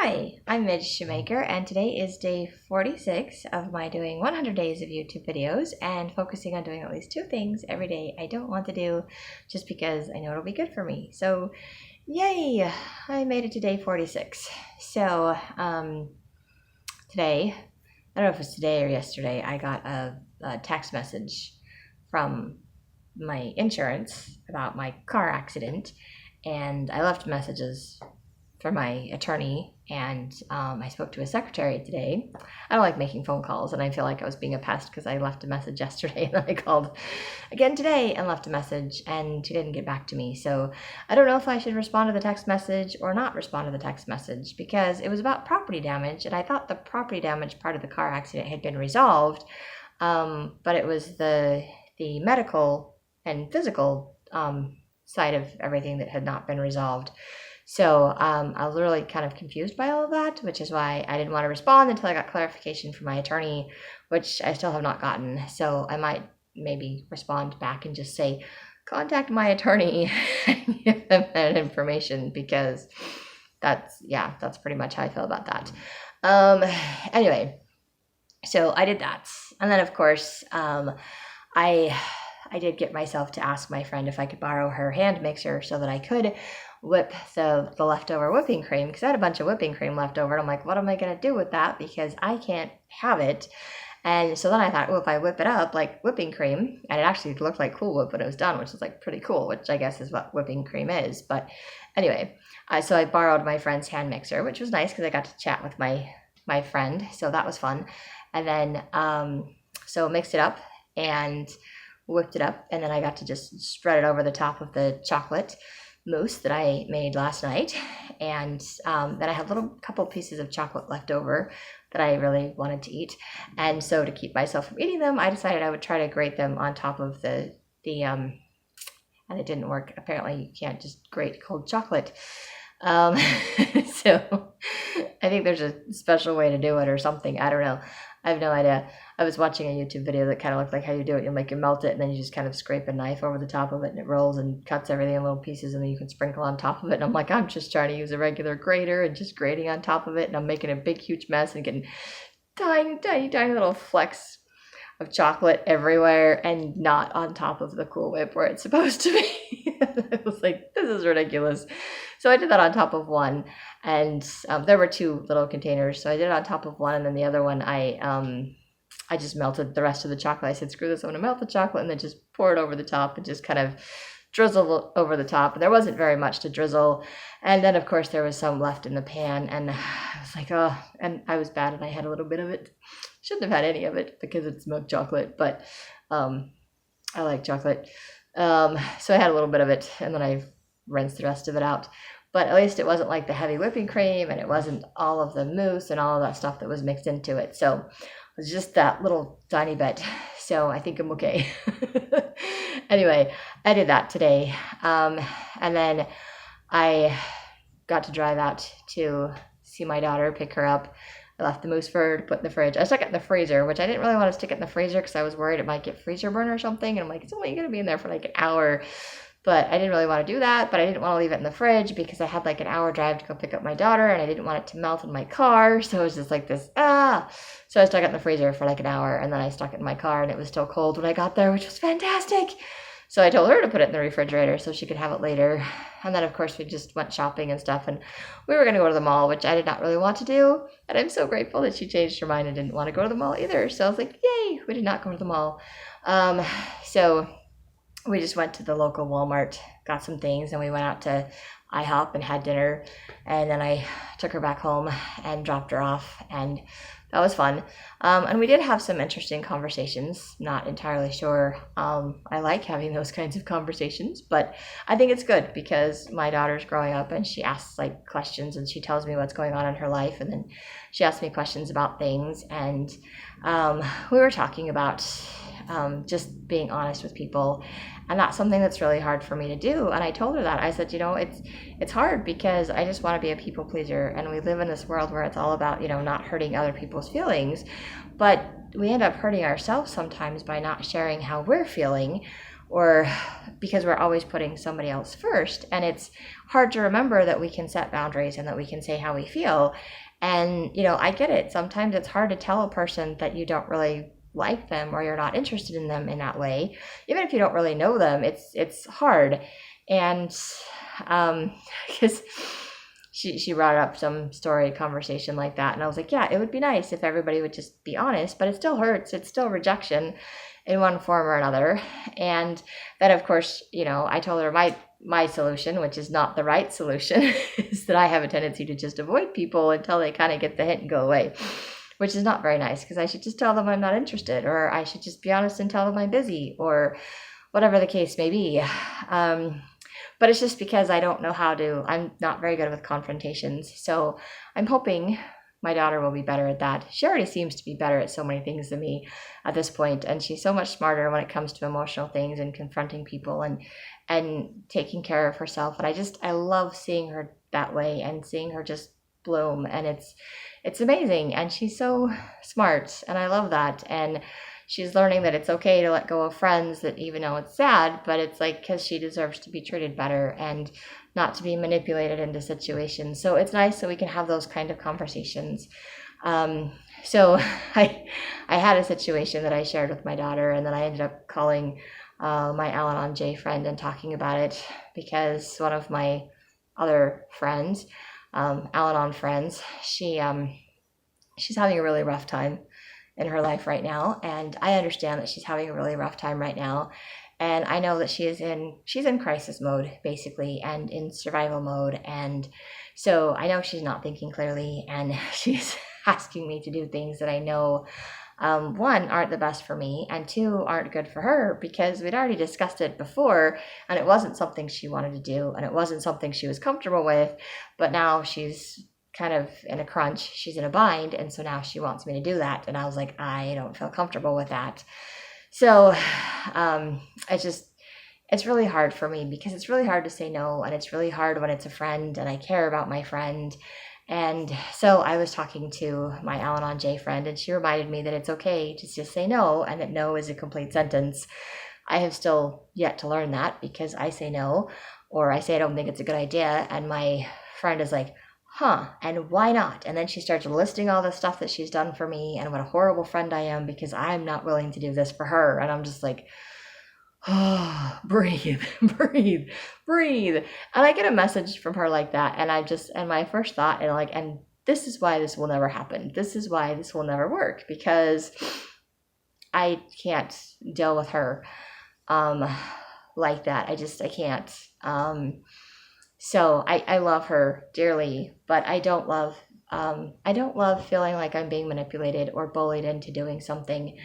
Hi, I'm Midge Shoemaker, and today is day 46 of my doing 100 days of YouTube videos and focusing on doing at least 2 things every day I don't want to do just because I know it'll be good for me. So, yay! I made it to day 46. So, today, I don't know if it was today or yesterday, I got a text message from my insurance about my car accident, and I left messages for my attorney, and I spoke to his secretary today. I don't like making phone calls, and I feel like I was being a pest because I left a message yesterday, and then I called again today and left a message, and he didn't get back to me. So I don't know if I should respond to the text message or not respond to the text message, because it was about property damage, and I thought the property damage part of the car accident had been resolved, but it was the medical and physical side of everything that had not been resolved. So I was really kind of confused by all of that, which is why I didn't want to respond until I got clarification from my attorney, which I still have not gotten. So I might maybe respond back and just say, contact my attorney and give them that information, because that's pretty much how I feel about that. Anyway, so I did that. And then, of course, I did get myself to ask my friend if I could borrow her hand mixer so that I could whip the leftover whipping cream, because I had a bunch of whipping cream left over, and I'm like, what am I going to do with that, because I can't have it. And so then I thought, well, if I whip it up like whipping cream, and it actually looked like Cool Whip when it was done, which is like pretty cool, which I guess is what whipping cream is. But anyway, so I borrowed my friend's hand mixer, which was nice because I got to chat with my friend, so that was fun. And then so mixed it up and whipped it up, and then I got to just spread it over the top of the chocolate mousse that I made last night. And then I had a couple pieces of chocolate left over that I really wanted to eat, and so to keep myself from eating them, I decided I would try to grate them on top of the and it didn't work. Apparently you can't just grate cold chocolate. So I think there's a special way to do it or something. I don't know. I have no idea. I was watching a YouTube video that kind of looked like how you do it. You melt it, and then you just kind of scrape a knife over the top of it, and it rolls and cuts everything in little pieces, and then you can sprinkle on top of it. And I'm like, I'm just trying to use a regular grater and just grating on top of it, and I'm making a big, huge mess and getting tiny, tiny, tiny little flecks of chocolate everywhere, and not on top of the Cool Whip where it's supposed to be. I was like, this is ridiculous. So I did that on top of one, and there were 2 little containers, so I did it on top of one, and then the other one I just melted the rest of the chocolate. I said, screw this, I'm gonna melt the chocolate and then just pour it over the top and just kind of drizzle over the top. And there wasn't very much to drizzle, and then of course there was some left in the pan, and I was like, oh, and I was bad, and I had a little bit of it. Shouldn't have had any of it because it's milk chocolate, but I like chocolate. So I had a little bit of it, and then I rinsed the rest of it out. But at least it wasn't like the heavy whipping cream, and it wasn't all of the mousse and all of that stuff that was mixed into it. So it was just that little tiny bit. So I think I'm okay. Anyway, I did that today. And then I got to drive out to see my daughter, pick her up. I left the mousse for her to put in the fridge. I stuck it in the freezer, which I didn't really want to stick it in the freezer because I was worried it might get freezer burn or something. And I'm like, it's only going to be in there for like an hour. But I didn't really want to do that, but I didn't want to leave it in the fridge because I had like an hour drive to go pick up my daughter, and I didn't want it to melt in my car. So it was just like this, So I stuck it in the freezer for like an hour, and then I stuck it in my car, and it was still cold when I got there, which was fantastic. So I told her to put it in the refrigerator so she could have it later. And then, of course, we just went shopping and stuff, and we were going to go to the mall, which I did not really want to do. And I'm so grateful that she changed her mind and didn't want to go to the mall either. So I was like, yay, we did not go to the mall. So we just went to the local Walmart, got some things, and we went out to IHOP and had dinner. And then I took her back home and dropped her off, and that was fun. And we did have some interesting conversations. Not entirely sure I like having those kinds of conversations, but I think it's good because my daughter's growing up, and she asks like questions, and she tells me what's going on in her life, and then she asks me questions about things. And we were talking about just being honest with people, and that's something that's really hard for me to do. And I told her that. I said, it's hard because I just want to be a people pleaser, and we live in this world where it's all about, not hurting other people's feelings, but we end up hurting ourselves sometimes by not sharing how we're feeling, or because we're always putting somebody else first. And it's hard to remember that we can set boundaries and that we can say how we feel. And, I get it. Sometimes it's hard to tell a person that you don't really like them or you're not interested in them in that way. Even if you don't really know them, it's hard. And because she brought up some story conversation like that, and I was like, yeah, it would be nice if everybody would just be honest, but it still hurts. It's still rejection in one form or another. And then, of course, I told her my solution, which is not the right solution, is that I have a tendency to just avoid people until they kind of get the hint and go away, which is not very nice, because I should just tell them I'm not interested, or I should just be honest and tell them I'm busy, or whatever the case may be. But it's just because I don't know I'm not very good with confrontations. So I'm hoping my daughter will be better at that. She already seems to be better at so many things than me at this point, and she's so much smarter when it comes to emotional things and confronting people and taking care of herself. And I love seeing her that way and seeing her just bloom, and it's amazing. And she's so smart, and I love that. And she's learning that it's okay to let go of friends, that even though it's sad, but it's like, because she deserves to be treated better and not to be manipulated into situations. So it's nice that we can have those kind of conversations. So I had a situation that I shared with my daughter, and then I ended up calling my Al-Anon J friend and talking about it, because one of my other friends, Al-Anon friends, she's having a really rough time in her life right now, and I understand that she's having a really rough time right now, and I know that she's in crisis mode, basically, and in survival mode. And so I know she's not thinking clearly, and she's asking me to do things that I know, one, aren't the best for me, and two, aren't good for her, because we'd already discussed it before, and it wasn't something she wanted to do, and it wasn't something she was comfortable with. But now she's kind of in a crunch, she's in a bind, and so now she wants me to do that, and I was like, I don't feel comfortable with that. So it's really hard for me, because it's really hard to say no, and it's really hard when it's a friend and I care about my friend. And so I was talking to my Al-Anon J friend, and she reminded me that it's okay to just say no, and that no is a complete sentence. I have still yet to learn that, because I say no, or I say I don't think it's a good idea, and my friend is like, and why not? And then she starts listing all the stuff that she's done for me and what a horrible friend I am because I'm not willing to do this for her. And I'm just like, oh, breathe. And I get a message from her like that, and my first thought, and this is why this will never happen. This is why this will never work, because I can't deal with her like that. I can't. So I love her dearly, but I don't love feeling like I'm being manipulated or bullied into doing something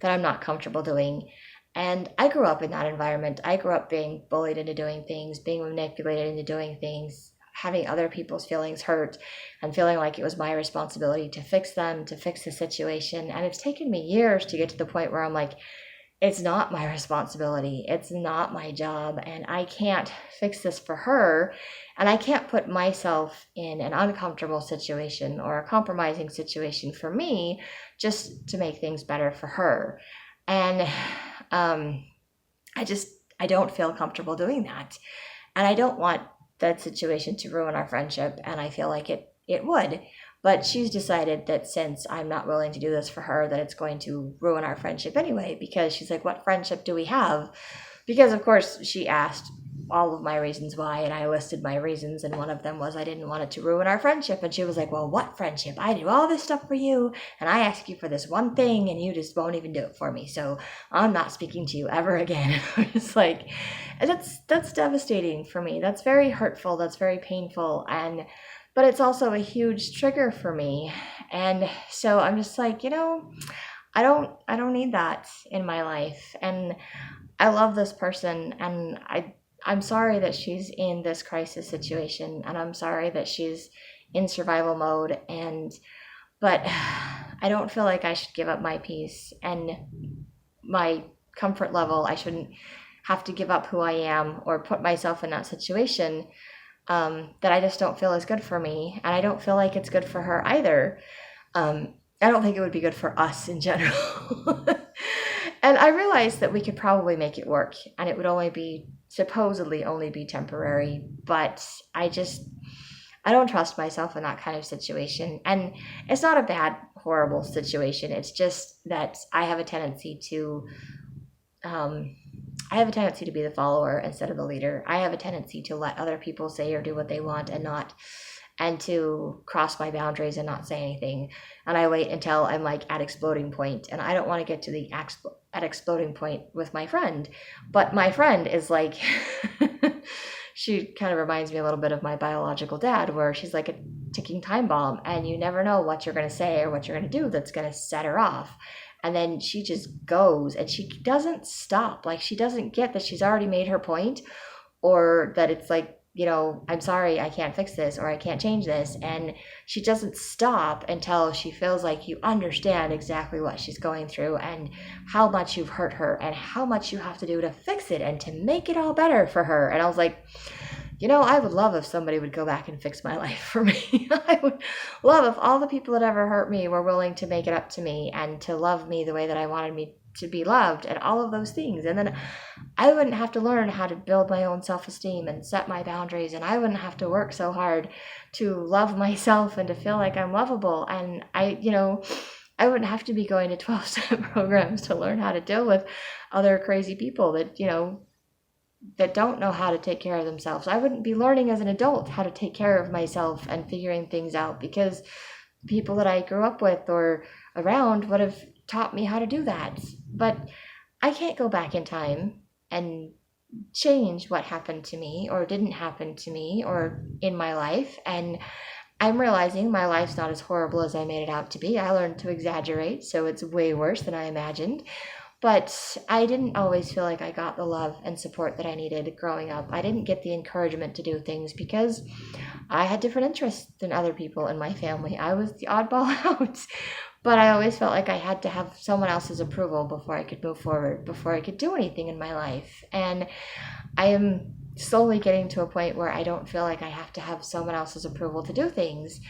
that I'm not comfortable doing. And I grew up in that environment. I grew up being bullied into doing things, being manipulated into doing things, having other people's feelings hurt, and feeling like it was my responsibility to fix them, to fix the situation. And it's taken me years to get to the point where I'm like, it's not my responsibility. It's not my job, and I can't fix this for her, and I can't put myself in an uncomfortable situation or a compromising situation for me just to make things better for her. And I don't feel comfortable doing that, and I don't want that situation to ruin our friendship, and I feel like it would. But she's decided that since I'm not willing to do this for her, that it's going to ruin our friendship anyway, because she's like, what friendship do we have? Because, of course, she asked all of my reasons why, and I listed my reasons, and one of them was I didn't want it to ruin our friendship. And she was like, well, what friendship? I do all this stuff for you, and I ask you for this one thing, and you just won't even do it for me, so I'm not speaking to you ever again. It's like, that's devastating for me. That's very hurtful. That's very painful, but it's also a huge trigger for me. And so I'm just like, I don't need that in my life. And I love this person, and I'm sorry that she's in this crisis situation, and I'm sorry that she's in survival mode, but I don't feel like I should give up my peace and my comfort level. I shouldn't have to give up who I am or put myself in that situation that I just don't feel is good for me, and I don't feel like it's good for her either. I don't think it would be good for us in general. And I realized that we could probably make it work and it would only be supposedly only be temporary, but I don't trust myself in that kind of situation. And it's not a bad, horrible situation. It's just that um, I have a tendency to be the follower instead of the leader. I have a tendency to let other people say or do what they want and to cross my boundaries and not say anything. And I wait until I'm like at exploding point, and I don't want to get to the at exploding point with my friend. But my friend is like, she kind of reminds me a little bit of my biological dad, where she's like a ticking time bomb, and you never know what you're going to say or what you're going to do that's going to set her off. And then she just goes and she doesn't stop. Like, she doesn't get that she's already made her point, or that it's like, I'm sorry, I can't fix this or I can't change this. And she doesn't stop until she feels like you understand exactly what she's going through and how much you've hurt her and how much you have to do to fix it and to make it all better for her. And I was like, I would love if somebody would go back and fix my life for me. I would love if all the people that ever hurt me were willing to make it up to me and to love me the way that I wanted me to be loved and all of those things. And then I wouldn't have to learn how to build my own self-esteem and set my boundaries, and I wouldn't have to work so hard to love myself and to feel like I'm lovable. And I wouldn't have to be going to 12-step programs to learn how to deal with other crazy people that don't know how to take care of themselves. I wouldn't be learning as an adult how to take care of myself and figuring things out, because people that I grew up with or around would have taught me how to do that. But I can't go back in time and change what happened to me or didn't happen to me or in my life. And I'm realizing my life's not as horrible as I made it out to be. I learned to exaggerate, so it's way worse than I imagined. But I didn't always feel like I got the love and support that I needed growing up. I didn't get the encouragement to do things because I had different interests than other people in my family. I was the oddball out. But I always felt like I had to have someone else's approval before I could move forward, before I could do anything in my life. And I am slowly getting to a point where I don't feel like I have to have someone else's approval to do things.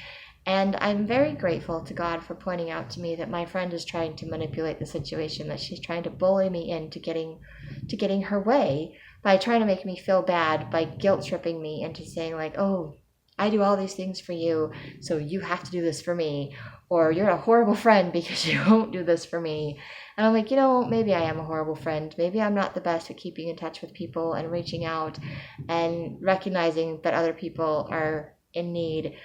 And I'm very grateful to God for pointing out to me that my friend is trying to manipulate the situation, that she's trying to bully me into getting her way by trying to make me feel bad, by guilt tripping me into saying like, oh, I do all these things for you, so you have to do this for me, or you're a horrible friend because you won't do this for me. And I'm like, maybe I am a horrible friend. Maybe I'm not the best at keeping in touch with people and reaching out and recognizing that other people are in need.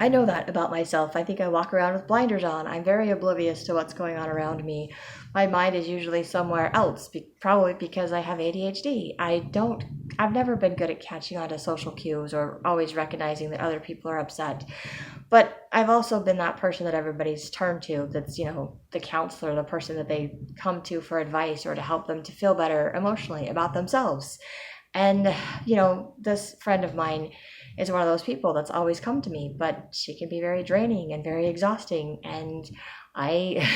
I know that about myself. I think I walk around with blinders on. I'm very oblivious to what's going on around me. My mind is usually somewhere else, probably because I have ADHD. I've never been good at catching on to social cues or always recognizing that other people are upset. But I've also been that person that everybody's turned to, that's, the counselor, the person that they come to for advice or to help them to feel better emotionally about themselves. And, this friend of mine is one of those people that's always come to me, but she can be very draining and very exhausting. And I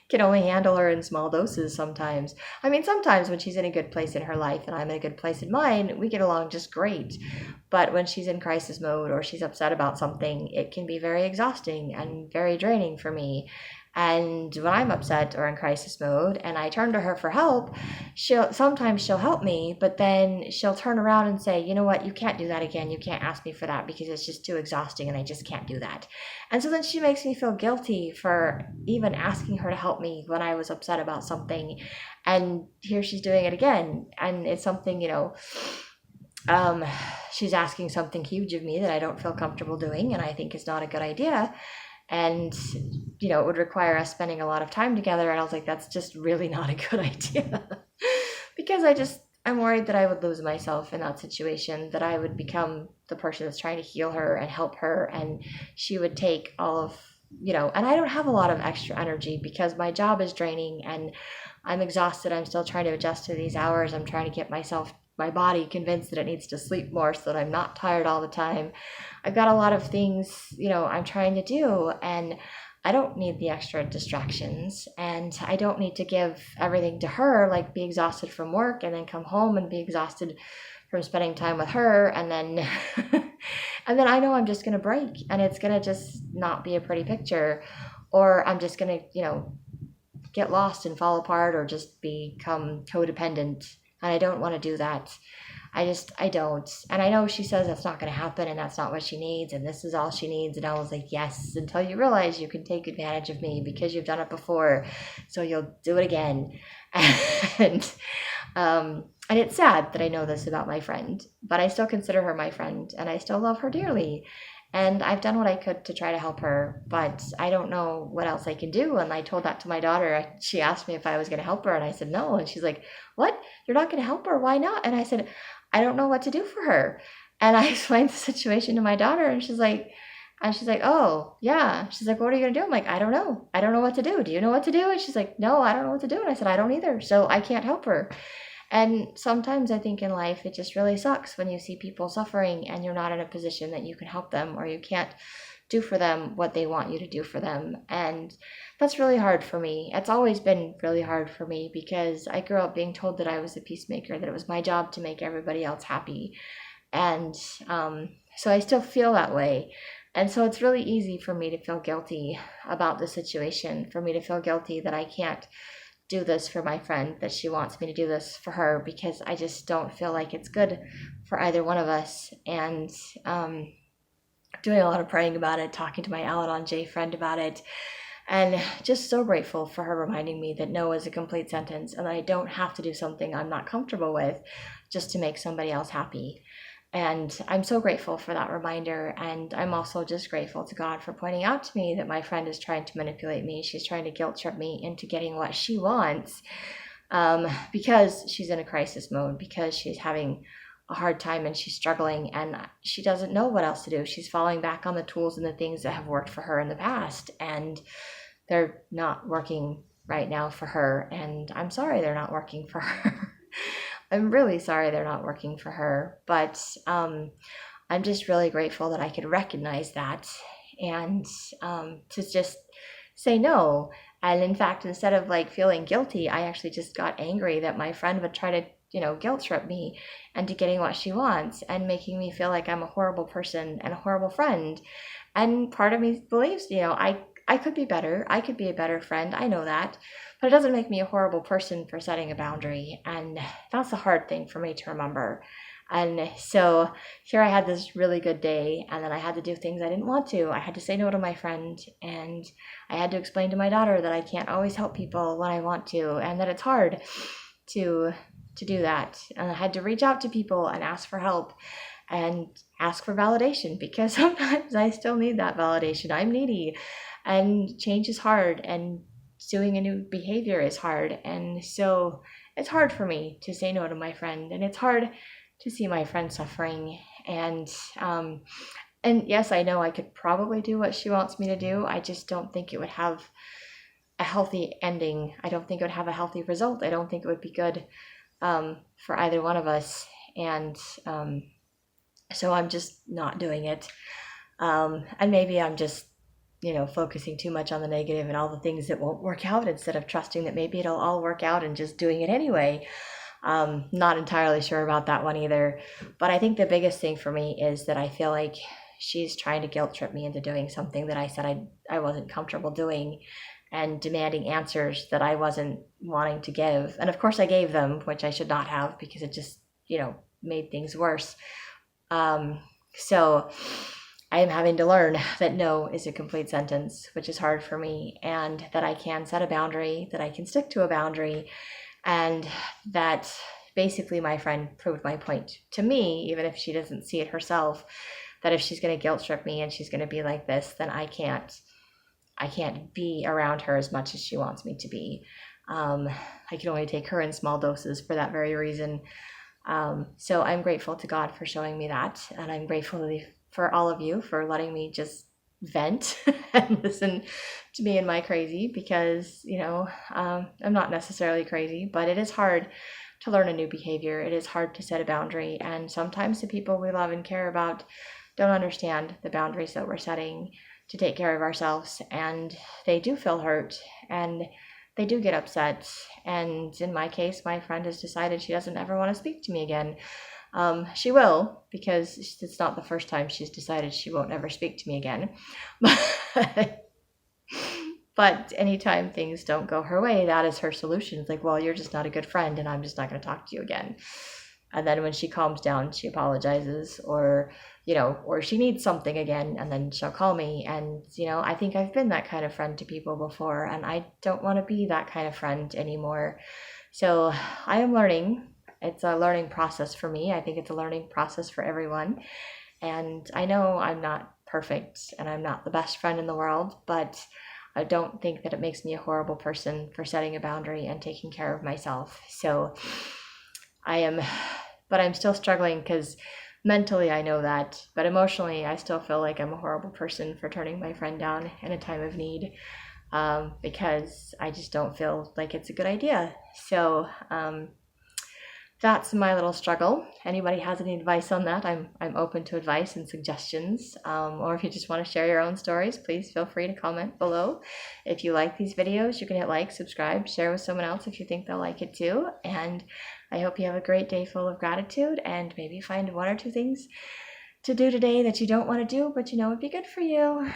can only handle her in small doses sometimes. I mean, sometimes when she's in a good place in her life and I'm in a good place in mine, we get along just great. But when she's in crisis mode or she's upset about something, it can be very exhausting and very draining for me. And when I'm upset or in crisis mode and I turn to her for help, she'll help me, but then she'll turn around and say, you know what, you can't do that again. You can't ask me for that because it's just too exhausting and I just can't do that. And so then she makes me feel guilty for even asking her to help me when I was upset about something. And here she's doing it again. And it's something, she's asking something huge of me that I don't feel comfortable doing and I think is not a good idea. And, it would require us spending a lot of time together. And I was like, that's just really not a good idea. Because I'm worried that I would lose myself in that situation, that I would become the person that's trying to heal her and help her. And she would take all of, and I don't have a lot of extra energy because my job is draining and I'm exhausted. I'm still trying to adjust to these hours. I'm trying to get my body convinced that it needs to sleep more so that I'm not tired all the time. I've got a lot of things, I'm trying to do, and I don't need the extra distractions, and I don't need to give everything to her, like be exhausted from work and then come home and be exhausted from spending time with her, and then and then I know I'm just going to break and it's going to just not be a pretty picture, or I'm just going to, get lost and fall apart or just become codependent. And I don't want to do that. I don't. And I know she says that's not going to happen and that's not what she needs and this is all she needs. And I was like, yes, until you realize you can take advantage of me because you've done it before. So you'll do it again. And, and it's sad that I know this about my friend, but I still consider her my friend and I still love her dearly. And I've done what I could to try to help her, but I don't know what else I can do. And I told that to my daughter. She asked me if I was going to help her, and I said no. And she's like, what? You're not going to help her? Why not? And I said, I don't know what to do for her. And I explained the situation to my daughter, and she's like, oh, yeah. She's like, what are you going to do? I'm like, I don't know. I don't know what to do. Do you know what to do? And she's like, no, I don't know what to do. And I said, I don't either. So I can't help her. And sometimes I think in life, it just really sucks when you see people suffering and you're not in a position that you can help them or you can't do for them what they want you to do for them. And that's really hard for me. It's always been really hard for me because I grew up being told that I was a peacemaker, that it was my job to make everybody else happy. And so I still feel that way. And so it's really easy for me to feel guilty about the situation, for me to feel guilty that I can't do this for my friend, that she wants me to do this for her, because I just don't feel like it's good for either one of us. And doing a lot of praying about it, talking to my Al-Anon J friend about it, and just so grateful for her reminding me that no is a complete sentence and that I don't have to do something I'm not comfortable with just to make somebody else happy. And I'm so grateful for that reminder. And I'm also just grateful to God for pointing out to me that my friend is trying to manipulate me. She's trying to guilt trip me into getting what she wants because she's in a crisis mode, because she's having a hard time and she's struggling and she doesn't know what else to do. She's falling back on the tools and the things that have worked for her in the past, and they're not working right now for her. And I'm sorry they're not working for her. I'm really sorry they're not working for her, but I'm just really grateful that I could recognize that and to just say no. And in fact, instead of like feeling guilty, I actually just got angry that my friend would try to, guilt trip me into getting what she wants and making me feel like I'm a horrible person and a horrible friend. And part of me believes, I could be better. I could be a better friend. I know that. But it doesn't make me a horrible person for setting a boundary. And that's a hard thing for me to remember. And so here I had this really good day, and then I had to do things I didn't want to. I had to say no to my friend, and I had to explain to my daughter that I can't always help people when I want to, and that it's hard to do that. And I had to reach out to people and ask for help and ask for validation, because sometimes I still need that validation. I'm needy, and change is hard, and doing a new behavior is hard. And so it's hard for me to say no to my friend, and it's hard to see my friend suffering. And yes, I know I could probably do what she wants me to do. I just don't think it would have a healthy ending. I don't think it would have a healthy result. I don't think it would be good for either one of us. And so I'm just not doing it. And maybe I'm just, focusing too much on the negative and all the things that won't work out instead of trusting that maybe it'll all work out and just doing it anyway. Not entirely sure about that one either. But I think the biggest thing for me is that I feel like she's trying to guilt trip me into doing something that I said I wasn't comfortable doing, and demanding answers that I wasn't wanting to give. And of course I gave them, which I should not have, because it just, made things worse. So I am having to learn that no is a complete sentence, which is hard for me, and that I can set a boundary, that I can stick to a boundary, and that basically my friend proved my point to me, even if she doesn't see it herself, that if she's going to guilt trip me and she's going to be like this, then I can't be around her as much as she wants me to be. I can only take her in small doses for that very reason. So I'm grateful to God for showing me that, and I'm grateful for all of you for letting me just vent and listen to me and my crazy, because I'm not necessarily crazy, but it is hard to learn a new behavior. It is hard to set a boundary, and sometimes the people we love and care about don't understand the boundaries that we're setting to take care of ourselves, and they do feel hurt and they do get upset. And in my case, my friend has decided she doesn't ever want to speak to me again. She will, because it's not the first time she's decided she won't ever speak to me again. But anytime things don't go her way, that is her solution. It's like, well, you're just not a good friend and I'm just not going to talk to you again. And then when she calms down, she apologizes, or, or she needs something again, and then she'll call me. And, I think I've been that kind of friend to people before, and I don't want to be that kind of friend anymore. So I am learning. It's a learning process for me. I think it's a learning process for everyone. And I know I'm not perfect and I'm not the best friend in the world, but I don't think that it makes me a horrible person for setting a boundary and taking care of myself. So but I'm still struggling because mentally I know that, but emotionally I still feel like I'm a horrible person for turning my friend down in a time of need, because I just don't feel like it's a good idea. So that's my little struggle. Anybody has any advice on that? I'm open to advice and suggestions. Or if you just want to share your own stories, please feel free to comment below. If you like these videos, you can hit like, subscribe, share with someone else if you think they'll like it too. And I hope you have a great day full of gratitude, and maybe find one or two things to do today that you don't want to do, but would be good for you.